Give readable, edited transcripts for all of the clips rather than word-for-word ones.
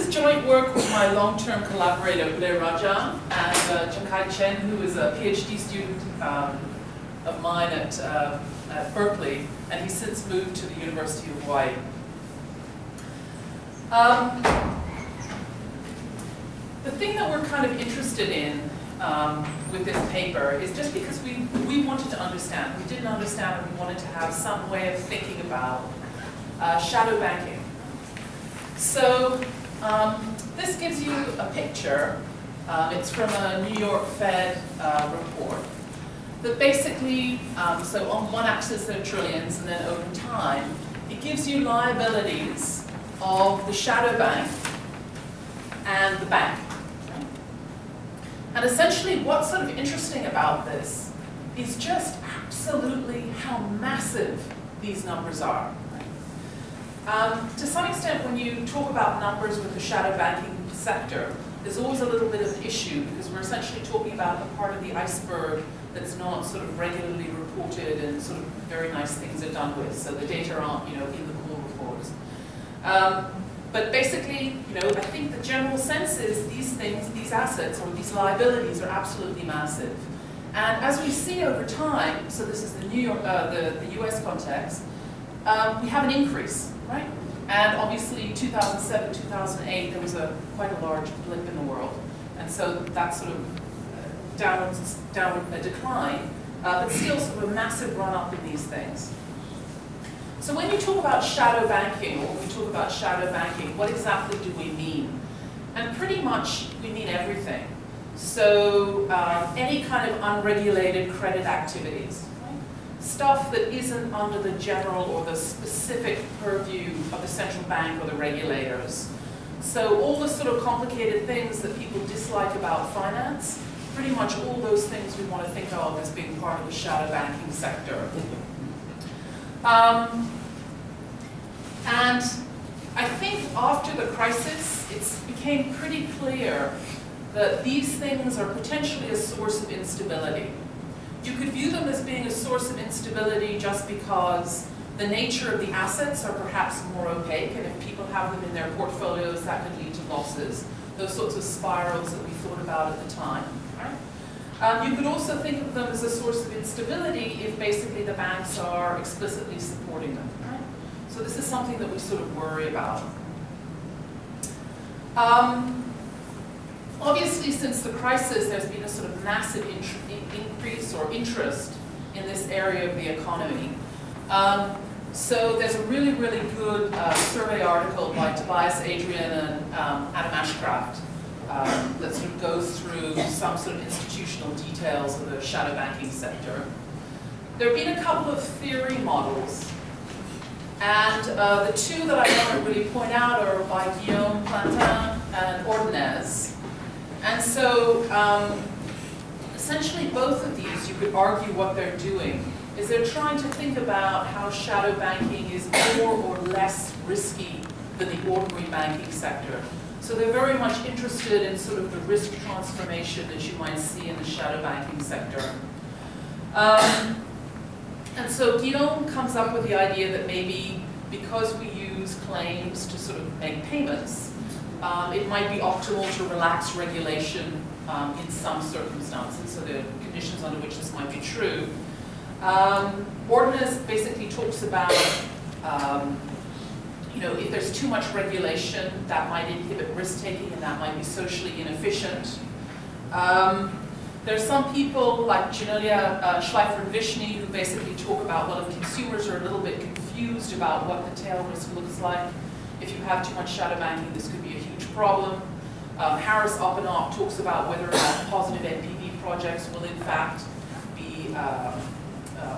is joint work with my long-term collaborator, Blair Rajan, and Jakai Chen, who is a PhD student of mine at Berkeley, and he's since moved to the University of Hawaii. The thing that we're kind of interested in with this paper is just because we wanted to understand, we didn't understand, and we wanted to have some way of thinking about shadow banking. So this gives you a picture. It's from a New York Fed report. That basically, so on one axis there are trillions, and then over time, it gives you liabilities of the shadow bank and the bank. And essentially what's sort of interesting about this is just absolutely how massive these numbers are. To some extent, when you talk about numbers with the shadow banking sector, there's always a little bit of an issue because we're essentially talking about the part of the iceberg that's not sort of regularly reported and sort of very nice things are done with. So the data aren't, in the core reports. But basically, I think the general sense is these things, these assets or these liabilities are absolutely massive. And as we see over time, so this is the the US context, we have an increase, right? And obviously 2007, 2008, there was quite a large blip in the world. And so that's sort of downward a decline, but still sort of a massive run up in these things. So when you talk about shadow banking, or when we talk about shadow banking, what exactly do we mean? And pretty much we mean everything. So any kind of unregulated credit activities, right? Stuff that isn't under the general or the specific purview of the central bank or the regulators. So all the sort of complicated things that people dislike about finance, pretty much all those things we want to think of as being part of the shadow banking sector. And I think after the crisis, it became pretty clear that these things are potentially a source of instability. You could view them as being a source of instability just because the nature of the assets are perhaps more opaque, and if people have them in their portfolios, that could lead to losses. Those sorts of spirals that we thought about at the time. Right? You could also think of them as a source of instability if basically the banks are explicitly supporting them. Right? So this is something that we sort of worry about. Obviously, since the crisis, there's been a sort of massive increase or interest in this area of the economy. So there's a really, really good survey article by Tobias Adrian and Adam Ashcraft that sort of goes through some sort of institutional details of the shadow banking sector. There have been a couple of theory models, and the two that I want to really point out are by Guillaume Plantin and Ordonez. And so essentially both of these, you could argue what they're doing is they're trying to think about how shadow banking is more or less risky than the ordinary banking sector. So they're very much interested in sort of the risk transformation that you might see in the shadow banking sector. And so Guillaume comes up with the idea that maybe because we use claims to sort of make payments, it might be optimal to relax regulation in some circumstances, so there are conditions under which this might be true. Ordonez basically talks about, if there's too much regulation, that might inhibit risk-taking and that might be socially inefficient. There's some people like Janelia Schleifer and Vishny who basically talk about, well, if consumers are a little bit confused about what the tail risk looks like, if you have too much shadow banking, this could be a huge problem. Harris Oppenau talks about whether or not positive NPV projects will in fact be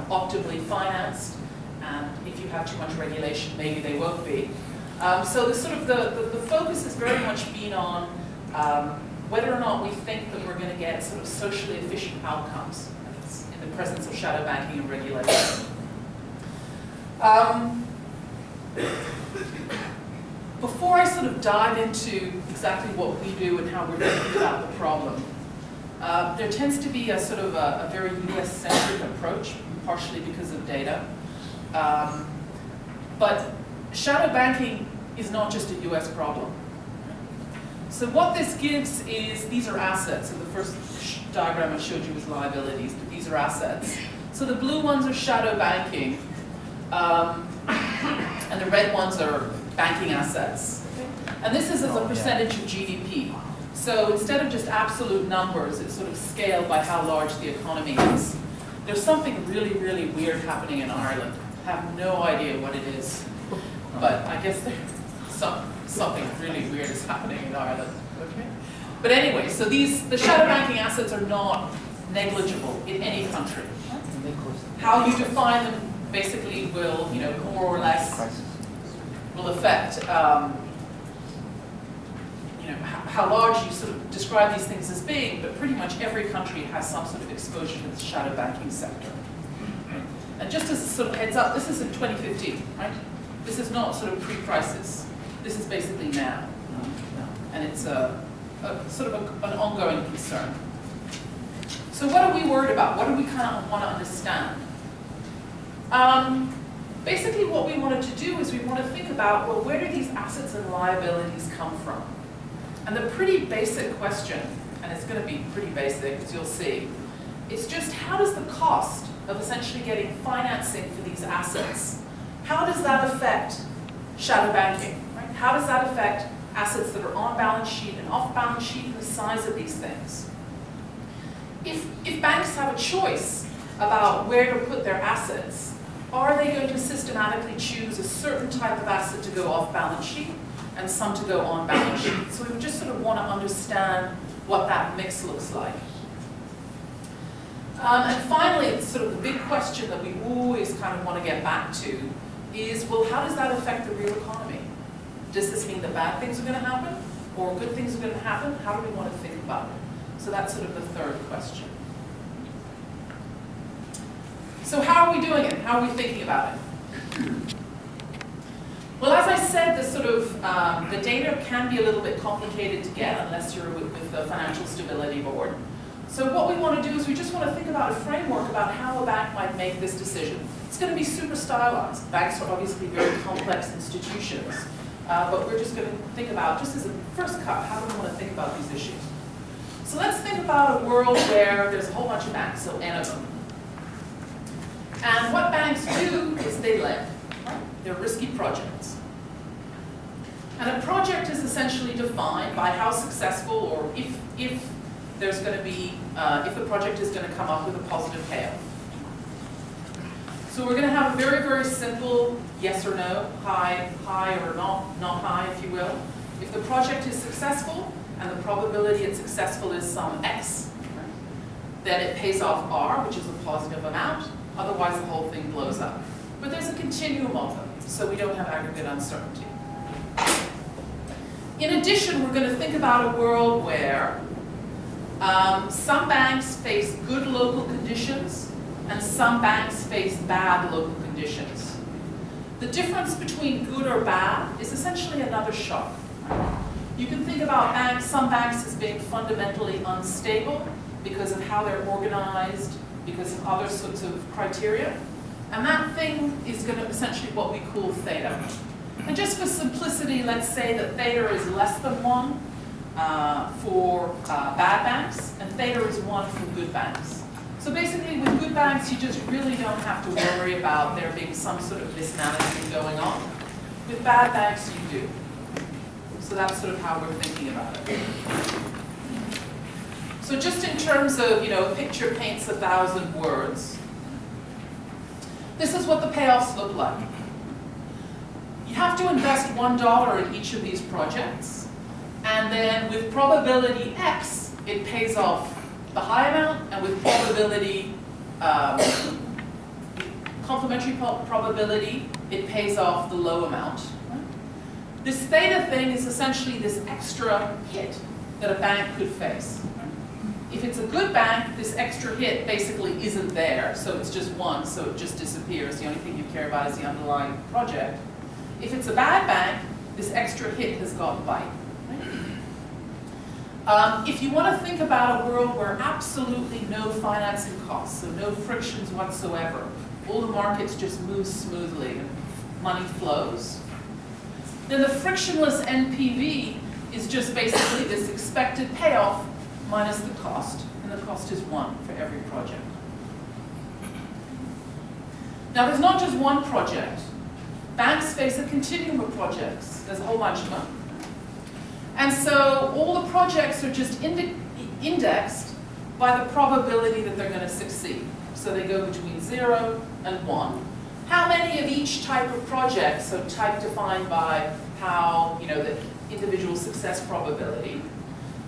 optimally financed, and if you have too much regulation, maybe they won't be. So the focus has very much been on whether or not we think that we're going to get sort of socially efficient outcomes in the presence of shadow banking and regulation. Before I sort of dive into exactly what we do and how we're thinking about the problem, there tends to be a sort of a very US-centric approach, partially because of data. But shadow banking is not just a US problem. So what this gives is, these are assets. So the first diagram I showed you was liabilities, but these are assets. So the blue ones are shadow banking, and the red ones are banking assets. And this is as a percentage of GDP. So instead of just absolute numbers, it's sort of scaled by how large the economy is. There's something really, really weird happening in Ireland. I have no idea what it is, but I guess there's something really weird is happening in Ireland. Okay. But anyway, so the shadow banking assets are not negligible in any country. How you define them basically will, more or less will affect, how large you sort of describe these things as being, but pretty much every country has some sort of exposure to the shadow banking sector. Right? And just as a sort of heads up, this is in 2015, right? This is not sort of pre-crisis. This is basically now. And it's sort of an ongoing concern. So what are we worried about? What do we kind of want to understand? Basically what we wanted to do is we want to think about, well, where do these assets and liabilities come from? And the pretty basic question, and it's going to be pretty basic, as you'll see, is just how does the cost of essentially getting financing for these assets, how does that affect shadow banking? Right? How does that affect assets that are on balance sheet and off balance sheet and the size of these things? If banks have a choice about where to put their assets, are they going to systematically choose a certain type of asset to go off balance sheet and some to go on balance sheet? So we would just sort of want to understand what that mix looks like. And finally, it's sort of the big question that we always kind of want to get back to is, well, how does that affect the real economy? Does this mean that bad things are going to happen or good things are going to happen? How do we want to think about it? So that's sort of the third question. So how are we doing it? How are we thinking about it? Well, as I said, the data can be a little bit complicated to get unless you're with the Financial Stability Board. So what we want to do is we just want to think about a framework about how a bank might make this decision. It's going to be super stylized. Banks are obviously very complex institutions, but we're just going to think about, just as a first cut, how do we want to think about these issues? So let's think about a world where there's a whole bunch of banks, so N of them. And what banks do is they lend. Right? They're risky projects. And a project is essentially defined by how successful, or if there's going to be, if the project is going to come up with a positive payoff. So we're going to have a very, very simple yes or no, high or not high, if you will. If the project is successful, and the probability it's successful is some X, right, then it pays off R, which is a positive amount. Otherwise, the whole thing blows up. But there's a continuum of them, so we don't have aggregate uncertainty. In addition, we're going to think about a world where some banks face good local conditions and some banks face bad local conditions. The difference between good or bad is essentially another shock. You can think about some banks as being fundamentally unstable because of how they're organized, because of other sorts of criteria. And that thing is going to essentially what we call theta. And just for simplicity, let's say that theta is less than 1 for bad banks, and theta is 1 for good banks. So basically, with good banks, you just really don't have to worry about there being some sort of mismanagement going on. With bad banks, you do. So that's sort of how we're thinking about it. So just in terms of, a picture paints 1,000 words, this is what the payoffs look like. You have to invest $1 in each of these projects, and then with probability X, it pays off the high amount, and with probability, complementary probability, it pays off the low amount. This theta thing is essentially this extra hit that a bank could face. If it's a good bank, this extra hit basically isn't there, so it's just 1, so it just disappears. The only thing you care about is the underlying project. If it's a bad bank, this extra hit has got bite. If you want to think about a world where absolutely no financing costs, so no frictions whatsoever, all the markets just move smoothly and money flows, then the frictionless NPV is just basically this expected payoff minus the cost, and the cost is 1 for every project. Now there's not just one project. Banks face a continuum of projects. There's a whole bunch of them. And so all the projects are just indexed by the probability that they're going to succeed. So they go between 0 and 1. How many of each type of project, so type defined by how, the individual success probability,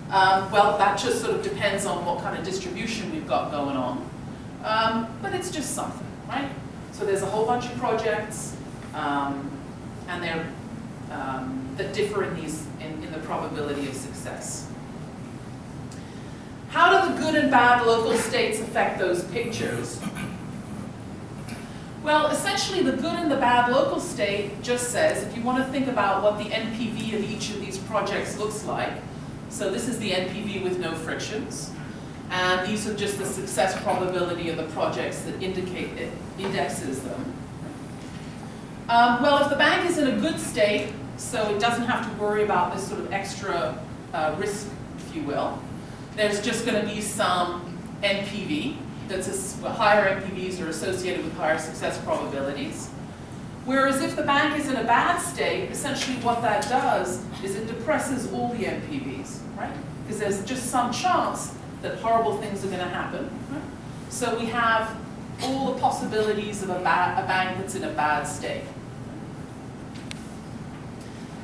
well, that just sort of depends on what kind of distribution we've got going on. But it's just something, right? So there's a whole bunch of projects, and they're that differ in the probability of success. How do the good and bad local states affect those pictures? Well, essentially the good and the bad local state just says, if you want to think about what the NPV of each of these projects looks like, so this is the NPV with no frictions, and these are just the success probability of the projects that indexes them. Well, if the bank is in a good state, so it doesn't have to worry about this sort of extra risk, if you will, there's just going to be some NPV. Higher NPVs are associated with higher success probabilities. Whereas if the bank is in a bad state, essentially what that does is it depresses all the NPVs, right? Because there's just some chance that horrible things are going to happen. Right? So we have all the possibilities of a bank that's in a bad state.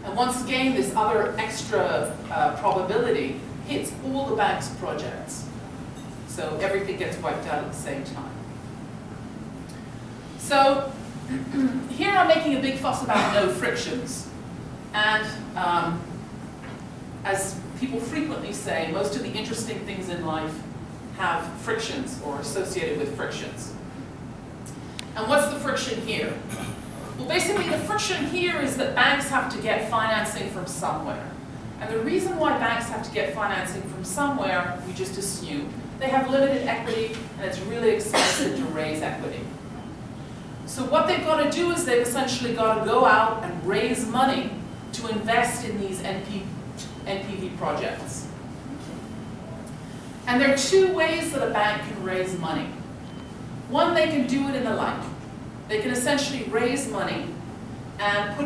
And once again, this other extra probability hits all the bank's projects. So everything gets wiped out at the same time. So here I'm making a big fuss about no frictions. And as people frequently say, most of the interesting things in life have frictions or associated with frictions. And what's the friction here? Well, basically the friction here is that banks have to get financing from somewhere. And the reason why banks have to get financing from somewhere, we just assume, they have limited equity and it's really expensive to raise equity. So what they've got to do is they've essentially got to go out and raise money to invest in these NPV projects. And there are two ways that a bank can raise money. One, they can do it in the light. They can essentially raise money and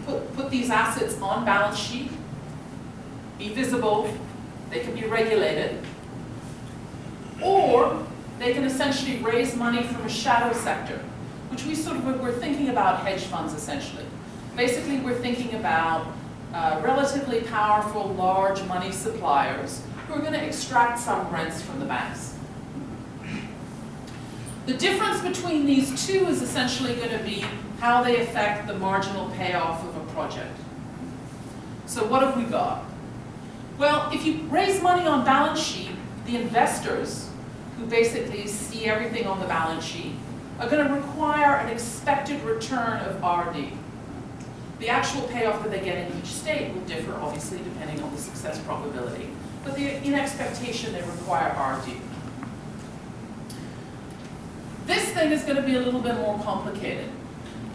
put these assets on balance sheet, be visible, they can be regulated. Or they can essentially raise money from a shadow sector, which we're thinking about hedge funds essentially. Basically we're thinking about relatively powerful large money suppliers who are going to extract some rents from the banks. The difference between these two is essentially going to be how they affect the marginal payoff of a project. So what have we got? Well, if you raise money on balance sheet, the investors, who basically see everything on the balance sheet, are going to require an expected return of RD. The actual payoff that they get in each state will differ, obviously, depending on the success probability. But in expectation, they require RD. This thing is going to be a little bit more complicated.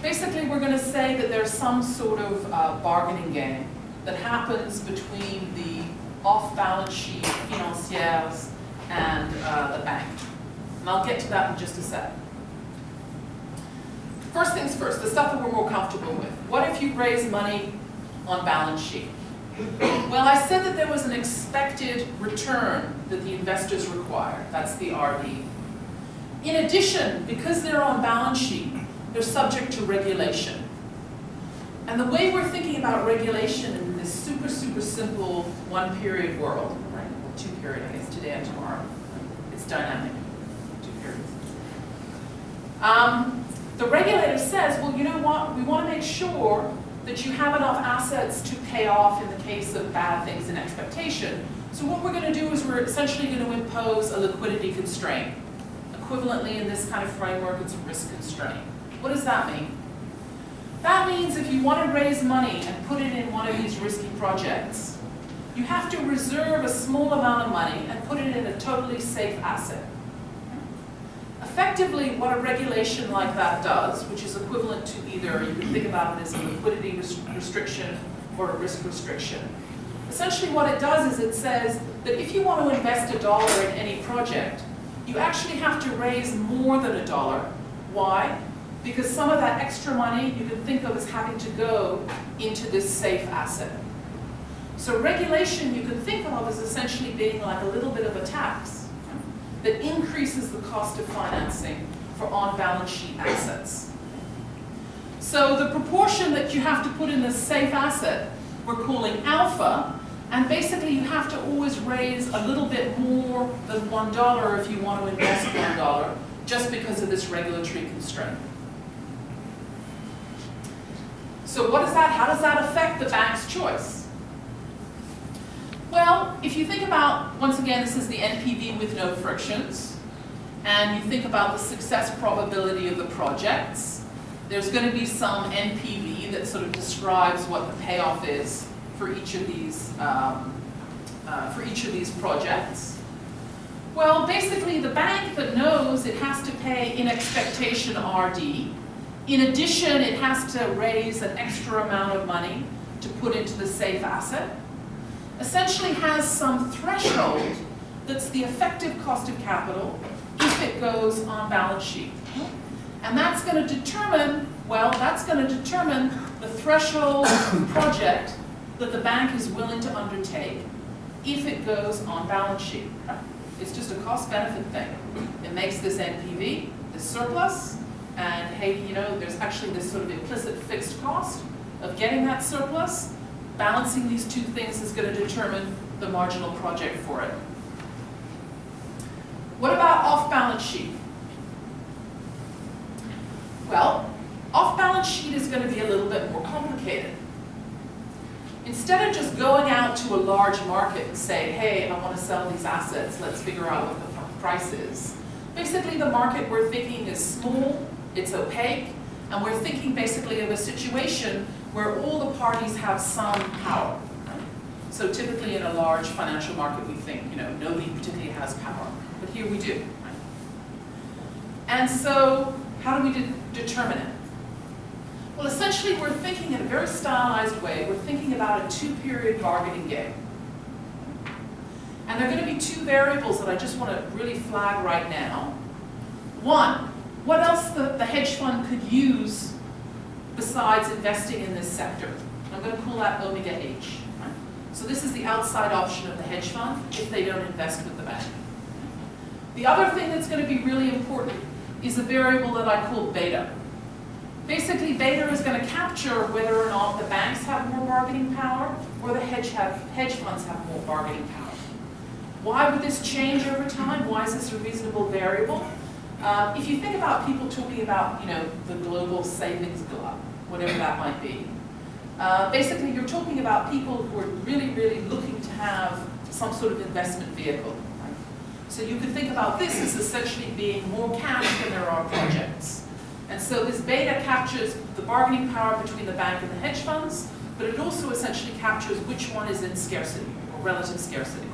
Basically, we're going to say that there's some sort of bargaining game that happens between the off-balance sheet financiers and the bank. And I'll get to that in just a sec. First things first, the stuff that we're more comfortable with. What if you raise money on balance sheet? Well, I said that there was an expected return that the investors require. That's the RD. In addition, because they're on balance sheet, they're subject to regulation. And the way we're thinking about regulation in this super, super simple one-period world, right? Well, two-period, I guess, today and tomorrow. It's dynamic, 2 periods. The regulator says, well, you know what? We want to make sure that you have enough assets to pay off in the case of bad things in expectation. So what we're going to do is we're essentially going to impose a liquidity constraint. Equivalently, in this kind of framework, it's a risk constraint. What does that mean? That means if you want to raise money and put it in one of these risky projects, you have to reserve a small amount of money and put it in a totally safe asset. Effectively, what a regulation like that does, which is equivalent to either, you can think about it as a liquidity restriction or a risk restriction, Essentially what it does is it says that if you want to invest $1 in any project, you actually have to raise more than $1. Why? Because some of that extra money you can think of as having to go into this safe asset. So regulation you can think of as essentially being like a little bit of a tax that increases the cost of financing for on-balance sheet assets. So the proportion that you have to put in this safe asset we're calling alpha, and basically you have to always raise a little bit more than $1 if you want to invest $1, just because of this regulatory constraint. So what is that? How does that affect the bank's choice? Well, if you think about, once again, this is the NPV with no frictions, and you think about the success probability of the projects, there's going to be some NPV that sort of describes what the payoff is for each of these projects. Well, basically, the bank that knows it has to pay in expectation RD. In addition, it has to raise an extra amount of money to put into the safe asset. Essentially has some threshold that's the effective cost of capital if it goes on balance sheet. And that's going to determine, well, that's going to determine the threshold project that the bank is willing to undertake if it goes on balance sheet. It's just a cost-benefit thing. It makes this NPV, this surplus, and hey, you know, there's actually this sort of implicit fixed cost of getting that surplus. Balancing these two things is going to determine the marginal project for it. What about off-balance sheet? Well, off-balance sheet is going to be a little bit more complicated. Instead of just going out to a large market and say, hey, I want to sell these assets, let's figure out what the price is. Basically, the market we're thinking is small, it's opaque, and we're thinking basically of a situation where all the parties have some power. So typically in a large financial market, we think, you know, nobody particularly has power. But here we do. And so, how do we determine it? Well, essentially, we're thinking in a very stylized way. We're thinking about a two-period bargaining game. And there are going to be two variables that I just want to really flag right now. One, what else the hedge fund could use besides investing in this sector? I'm going to call that omega H. Right? So this is the outside option of the hedge fund if they don't invest with the bank. The other thing that's going to be really important is a variable that I call beta. Basically, beta is going to capture whether or not the banks have more bargaining power or the hedge funds have more bargaining power. Why would this change over time? Why is this a reasonable variable? If you think about people talking about, you know, the global savings glut, whatever that might be, basically you're talking about people who are really, really looking to have some sort of investment vehicle. Right? So you could think about this as essentially being more cash than there are projects. And so this beta captures the bargaining power between the bank and the hedge funds, but it also essentially captures which one is in scarcity, or relative scarcity.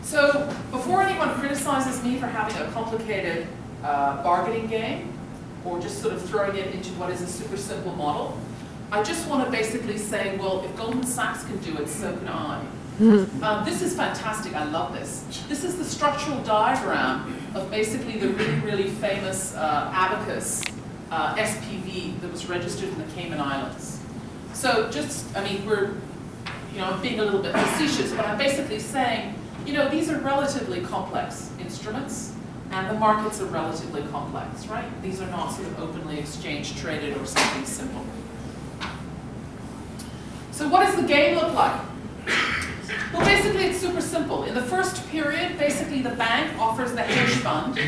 So before anyone criticizes me for having a complicated bargaining game, or just sort of throwing it into what is a super simple model, I just want to basically say, well, if Goldman Sachs can do it, so can I. This is fantastic, I love this. This is the structural diagram of basically the really, really famous abacus SPV that was registered in the Cayman Islands. So just, I mean, we're, you know, I'm being a little bit facetious, but I'm basically saying, you know, these are relatively complex instruments, and the markets are relatively complex, right? These are not sort of openly exchange traded or something simple. So what does the game look like? Well, basically it's super simple. In the first period, basically the bank offers the hedge fund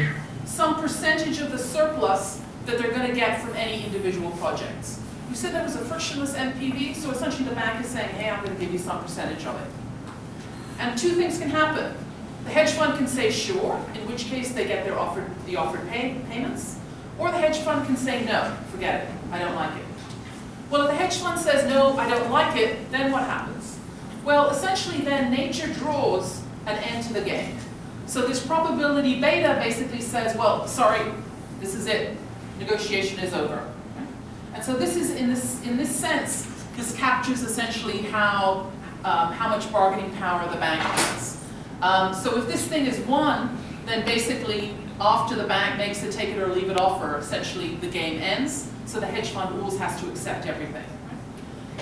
some percentage of the surplus that they're going to get from any individual projects. You said there was a frictionless NPV, so essentially the bank is saying, hey, I'm going to give you some percentage of it. And two things can happen. The hedge fund can say sure, in which case they get the offered payments, or the hedge fund can say no, forget it, I don't like it. Well, if the hedge fund says no, I don't like it, then what happens? Well, essentially then nature draws an end to the game. So this probability beta basically says, well, sorry, this is it. Negotiation is over. And so this is, in this sense, This captures essentially how much bargaining power the bank has. So if this thing is 1, then basically after the bank makes a take it or leave it offer, essentially the game ends, so the hedge fund always has to accept everything.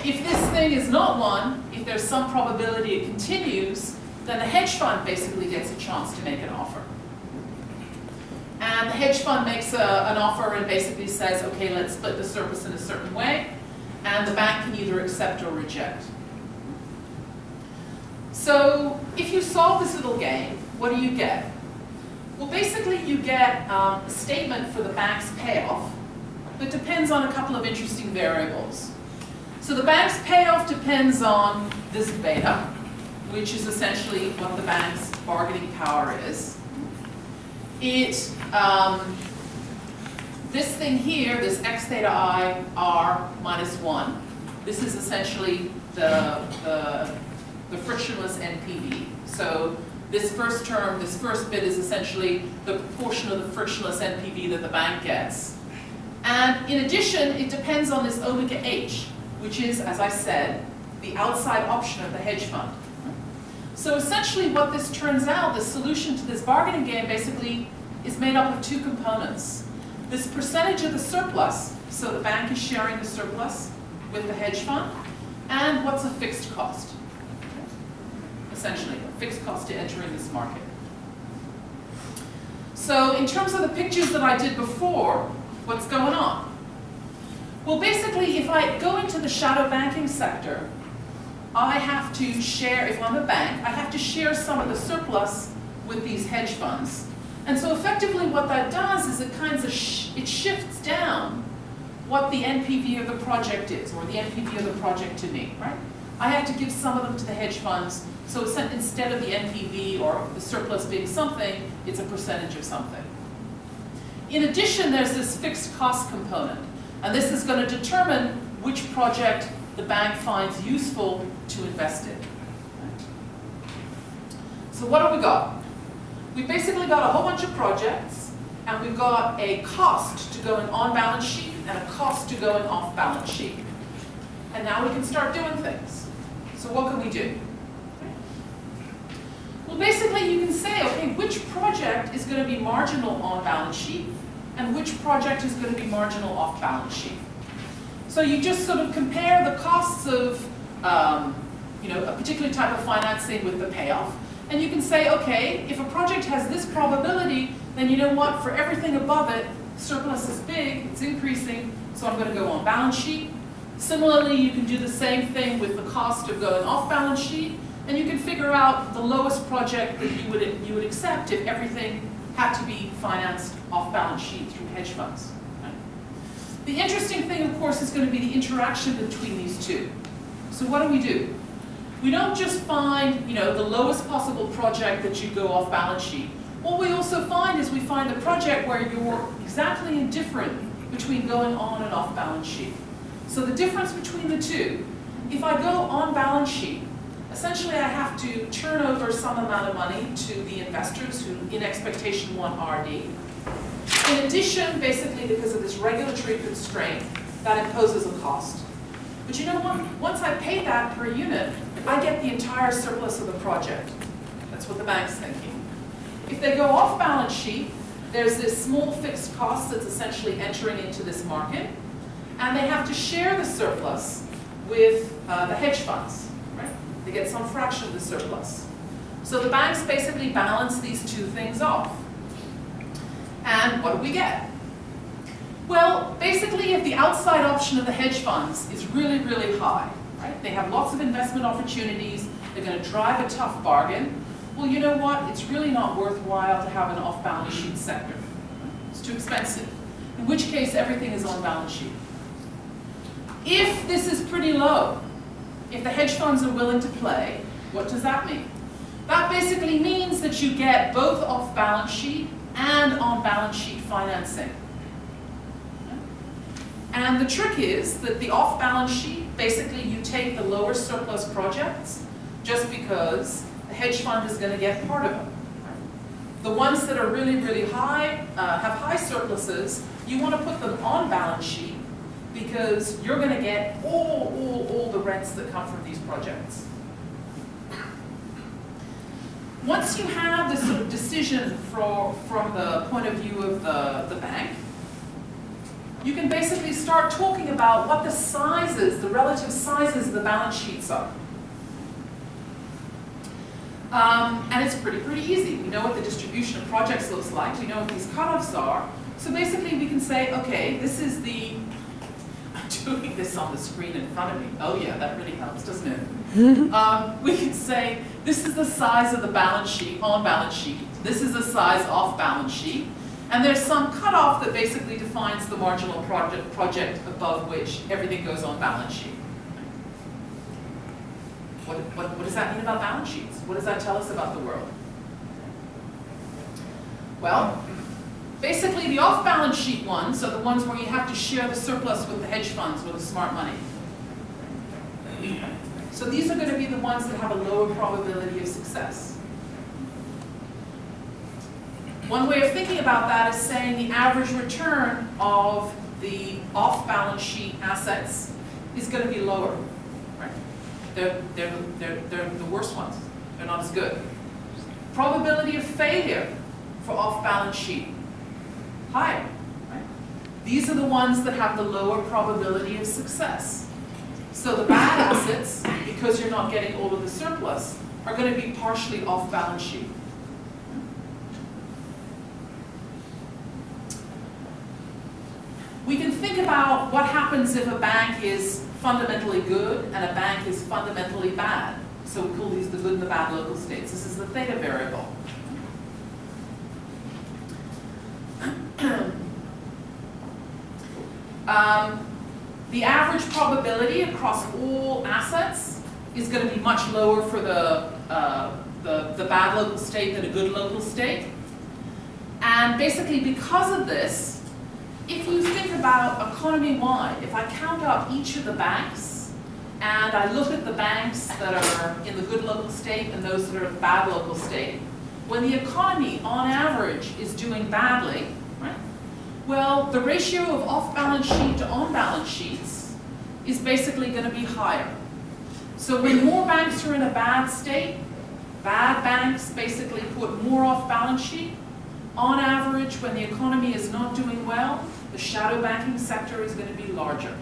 If this thing is not 1, if there's some probability it continues, then the hedge fund basically gets a chance to make an offer. And the hedge fund makes an offer and basically says, okay, let's split the surplus in a certain way, and the bank can either accept or reject. So if you solve this little game, what do you get? Well, basically you get a statement for the bank's payoff that depends on a couple of interesting variables. So the bank's payoff depends on this beta, which is essentially what the bank's bargaining power is. This thing here, this x theta I r minus 1, this is essentially the frictionless NPV. So this first term, this first bit is essentially the proportion of the frictionless NPV that the bank gets. And in addition, it depends on this omega h, which is, as I said, the outside option of the hedge fund. So essentially what this turns out, the solution to this bargaining game basically is made up of 2 components. This percentage of the surplus, so the bank is sharing the surplus with the hedge fund, and what's a fixed cost. Essentially, a fixed cost to entering this market. So in terms of the pictures that I did before, what's going on? Well, basically, if I go into the shadow banking sector, I have to share, if I'm a bank, I have to share some of the surplus with these hedge funds. And so effectively what that does is it kind of it shifts down what the NPV of the project is, or the NPV of the project to me, right? I have to give some of them to the hedge funds, so instead of the NPV or the surplus being something, it's a percentage of something. In addition, there's this fixed cost component, and this is going to determine which project the bank finds useful to invest in. So what have we got? We've basically got a whole bunch of projects, and we've got a cost to going on balance sheet and a cost to going off balance sheet. And now we can start doing things. So what can we do? Well, basically you can say, okay, which project is going to be marginal on balance sheet and which project is going to be marginal off balance sheet. So you just sort of compare the costs of a particular type of financing with the payoff. And you can say, okay, if a project has this probability, then you know what, for everything above it, surplus is big, it's increasing, so I'm going to go on balance sheet. Similarly, you can do the same thing with the cost of going off balance sheet, and you can figure out the lowest project that you would accept if everything had to be financed off balance sheet through hedge funds. Right? The interesting thing, of course, is going to be the interaction between these two. So what do? We don't just find, the lowest possible project that you go off balance sheet. What we also find is we find a project where you're exactly indifferent between going on and off balance sheet. So the difference between the two, if I go on balance sheet, essentially I have to turn over some amount of money to the investors who, in expectation, want RD. In addition, basically because of this regulatory constraint, that imposes a cost. But you know what? Once I pay that per unit, I get the entire surplus of the project. That's what the bank's thinking. If they go off balance sheet, there's this small fixed cost that's essentially entering into this market, and they have to share the surplus with the hedge funds, right? They get some fraction of the surplus. So the banks basically balance these two things off. And what do we get? Well, basically, if the outside option of the hedge funds is really, really high, right? They have lots of investment opportunities, they're going to drive a tough bargain. Well, you know what? It's really not worthwhile to have an off-balance sheet sector. It's too expensive. In which case, everything is on balance sheet. If this is pretty low, if the hedge funds are willing to play, what does that mean? That basically means that you get both off-balance sheet and on-balance sheet financing. And the trick is that the off-balance sheet, basically you take the lower surplus projects just because the hedge fund is going to get part of them. The ones that are really, really high, have high surpluses, you want to put them on balance sheet because you're going to get all the rents that come from these projects. Once you have this sort of decision from the point of view of the bank, you can basically start talking about what the sizes, the relative sizes of the balance sheets are. And it's pretty easy. We know what the distribution of projects looks like. We know what these cutoffs are. So basically we can say, okay, this is the, I'm doing this on the screen in front of me. Oh yeah, that really helps, doesn't it? We can say, this is the size of the balance sheet, on balance sheet. This is the size off balance sheet. And there's some cutoff that basically defines the marginal project above which everything goes on balance sheet. What does that mean about balance sheets? What does that tell us about the world? Well, basically the off-balance sheet ones are the ones where you have to share the surplus with the hedge funds or the smart money. So these are going to be the ones that have a lower probability of success. One way of thinking about that is saying the average return of the off-balance sheet assets is going to be lower. Right? They're the worst ones. They're not as good. Probability of failure for off-balance sheet, higher. Right? These are the ones that have the lower probability of success. So the bad assets, because you're not getting all of the surplus, are going to be partially off-balance sheet. We can think about what happens if a bank is fundamentally good and a bank is fundamentally bad. So we call these the good and the bad local states. This is the theta variable. The average probability across all assets is going to be much lower for the bad local state than a good local state. And basically because of this, if you think about economy-wide, if I count up each of the banks, and I look at the banks that are in the good local state and those that are in the bad local state, when the economy, on average, is doing badly, right? Well, the ratio of off-balance sheet to on-balance sheets is basically going to be higher. So when more banks are in a bad state, bad banks basically put more off-balance sheet. On average, when the economy is not doing well, the shadow banking sector is going to be larger.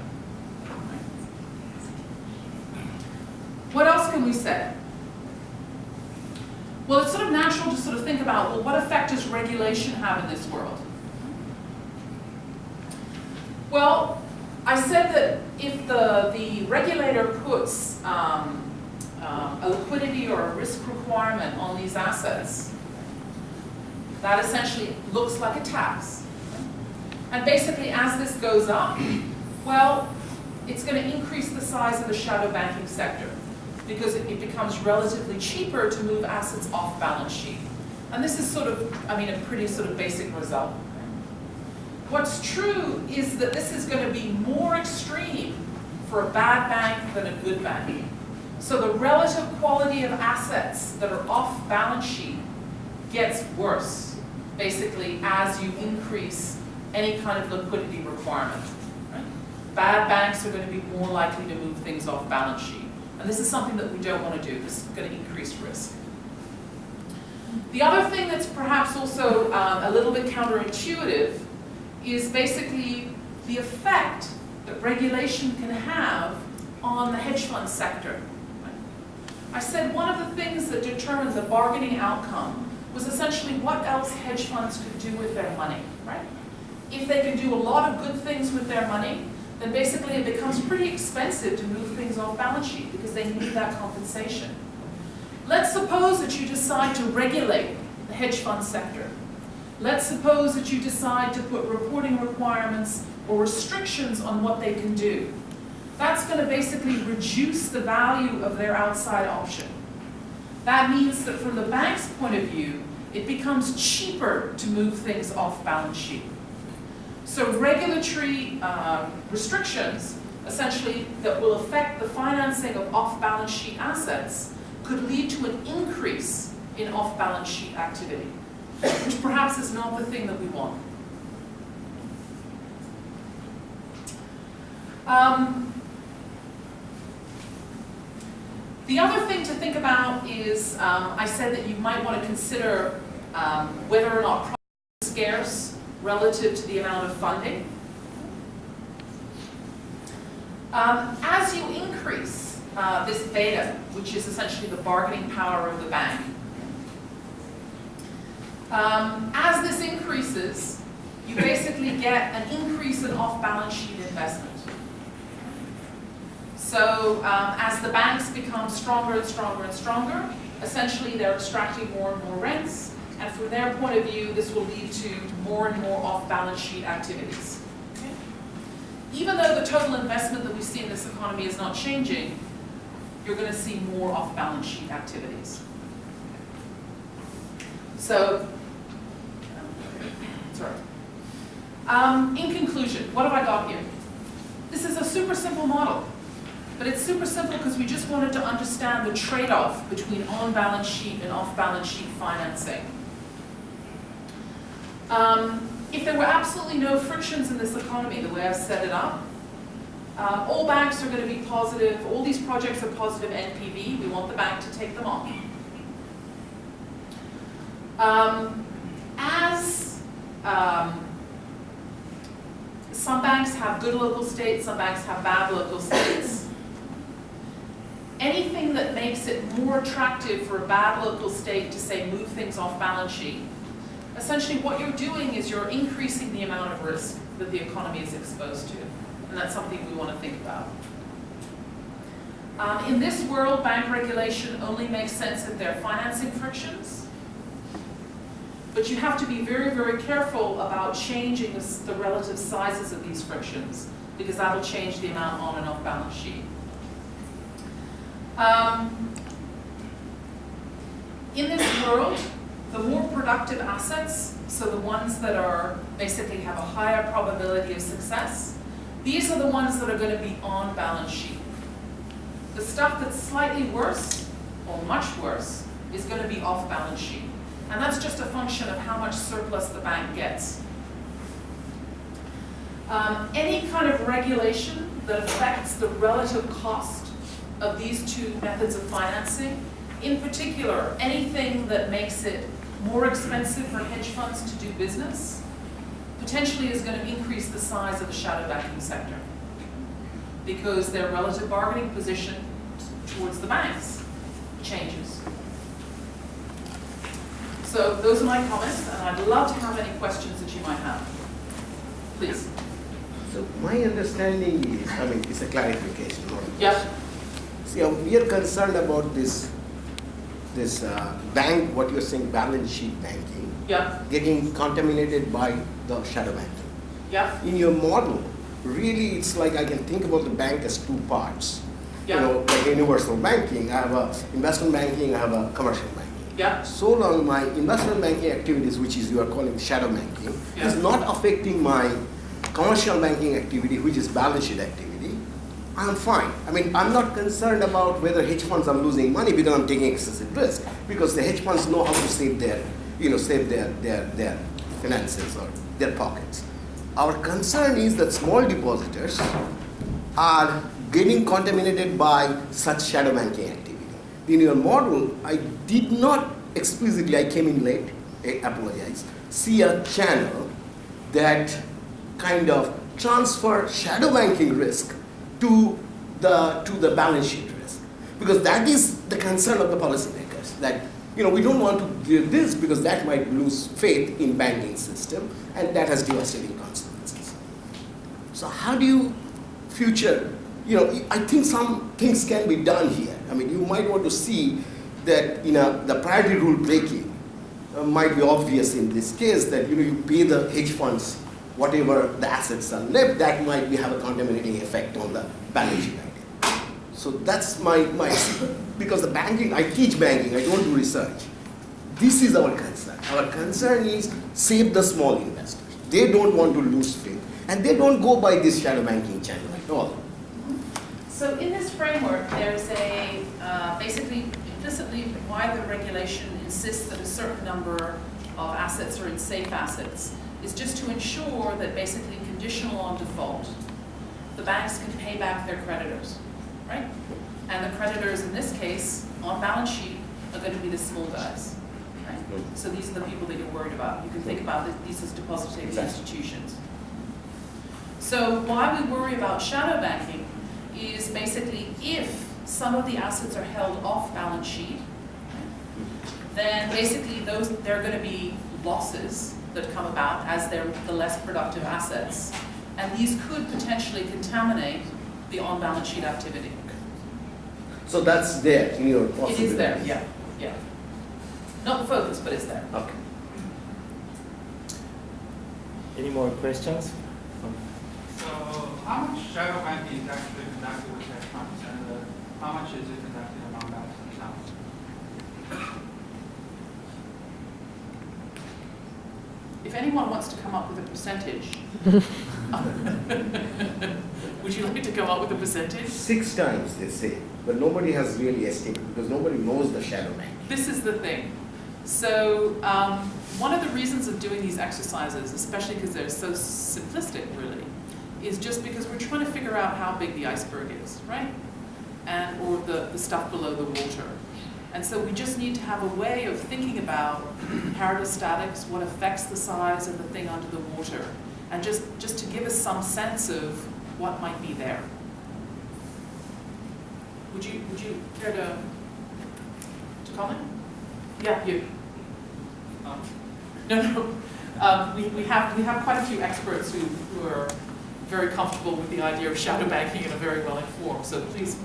What else can we say? Well, it's sort of natural to sort of think about, well, what effect does regulation have in this world? Well, I said that if the regulator puts a liquidity or a risk requirement on these assets, that essentially looks like a tax. And basically, as this goes up, well, it's going to increase the size of the shadow banking sector because it becomes relatively cheaper to move assets off balance sheet. And this is sort of, I mean, a pretty sort of basic result. What's true is that this is going to be more extreme for a bad bank than a good bank. So the relative quality of assets that are off balance sheet gets worse, basically, as you increase any kind of liquidity requirement. Right? Bad banks are going to be more likely to move things off balance sheet. And this is something that we don't want to do. This is going to increase risk. The other thing that's perhaps also a little bit counterintuitive is basically the effect that regulation can have on the hedge fund sector. Right? I said one of the things that determined the bargaining outcome was essentially what else hedge funds could do with their money. Right? If they can do a lot of good things with their money, then basically it becomes pretty expensive to move things off balance sheet because they need that compensation. Let's suppose that you decide to regulate the hedge fund sector. Let's suppose that you decide to put reporting requirements or restrictions on what they can do. That's going to basically reduce the value of their outside option. That means that from the bank's point of view, it becomes cheaper to move things off balance sheet. So regulatory restrictions, essentially, that will affect the financing of off-balance sheet assets could lead to an increase in off-balance sheet activity, which perhaps is not the thing that we want. The other thing to think about is, I said that you might want to consider whether or not projects are scarce relative to the amount of funding. As you increase this beta, which is essentially the bargaining power of the bank, as this increases, you basically get an increase in off-balance sheet investment. So as the banks become stronger and stronger and stronger, essentially they're extracting more and more rents, and from their point of view, this will lead to more and more off-balance sheet activities. Okay? Even though the total investment that we see in this economy is not changing, you're going to see more off-balance sheet activities. So, sorry. In conclusion, what have I got here? This is a super simple model. But it's super simple because we just wanted to understand the trade-off between on-balance sheet and off-balance sheet financing. If there were absolutely no frictions in this economy, the way I've set it up, all banks are going to be positive, all these projects are positive NPV, we want the bank to take them on. Some banks have good local states, some banks have bad local states. Anything that makes it more attractive for a bad local state to, say, move things off balance sheet, essentially what you're doing is you're increasing the amount of risk that the economy is exposed to. And that's something we want to think about. In this world, bank regulation only makes sense if there are financing frictions. But you have to be very, very careful about changing the relative sizes of these frictions, because that'll change the amount on and off balance sheet. In this world, the more productive assets, so the ones that are basically have a higher probability of success, these are the ones that are going to be on balance sheet. The stuff that's slightly worse, or much worse, is going to be off balance sheet. And that's just a function of how much surplus the bank gets. Any kind of regulation that affects the relative cost of these two methods of financing, in particular, anything that makes it more expensive for hedge funds to do business, potentially is going to increase the size of the shadow banking sector, because their relative bargaining position towards the banks changes. So those are my comments, and I'd love to have any questions that you might have. Please. So my understanding is, it's a clarification. Yeah. See, we are concerned about this bank, what you're saying, balance sheet banking, getting contaminated by the shadow banking. Yeah. In your model, really, it's like I can think about the bank as two parts. Yeah. You know, like universal banking, I have a investment banking, I have a commercial banking. Yeah. So long my investment banking activities, which is you are calling shadow banking, is not affecting my commercial banking activity, which is balance sheet activity, I'm fine. I'm not concerned about whether hedge funds are losing money because I'm taking excessive risk, because the hedge funds know how to save their finances or their pockets. Our concern is that small depositors are getting contaminated by such shadow banking activity. In your model, I did not explicitly, I came in late, I apologize, see a channel that kind of transfer shadow banking risk to the balance sheet risk, because that is the concern of the policymakers, that we don't want to do this because that might lose faith in banking system, and that has devastating consequences. So how do you future, I think some things can be done here. You might want to see that the priority rule breaking might be obvious in this case, that you pay the hedge funds whatever the assets are left, that might have a contaminating effect on the balance sheet idea. So that's my because the banking, I teach banking, I don't do research. This is our concern. Our concern is save the small investors. They don't want to lose faith, and they don't go by this shadow banking channel at all. So in this framework, there's a basically implicitly why the regulation insists that a certain number of assets are in safe assets is just to ensure that basically conditional on default, the banks can pay back their creditors, right? And the creditors in this case, on balance sheet, are going to be the small guys, right? So these are the people that you're worried about. You can think about these as depository institutions. So why we worry about shadow banking is basically if some of the assets are held off balance sheet, then basically there are going to be losses that come about as they're the less productive assets. And these could potentially contaminate the on-balance sheet activity. So that's there in your possibility. It is there, yeah, yeah. Not the focus, but it's there. Okay. Any more questions? So how much shadow banking is actually conducted with hedge funds, and how much is it conducted among banks themselves? If anyone wants to come up with a percentage, would you like to come up with a percentage? 6 times they say, but nobody has really estimated because nobody knows the shadow bank. This is the thing. So one of the reasons of doing these exercises, especially because they're so simplistic really, is just because we're trying to figure out how big the iceberg is, right? And or the stuff below the water. And so we just need to have a way of thinking about comparative statics, what affects the size of the thing under the water, and just to give us some sense of what might be there. Would you care to comment? Yeah, you. No. We have quite a few experts who are very comfortable with the idea of shadow banking and are very well informed. So please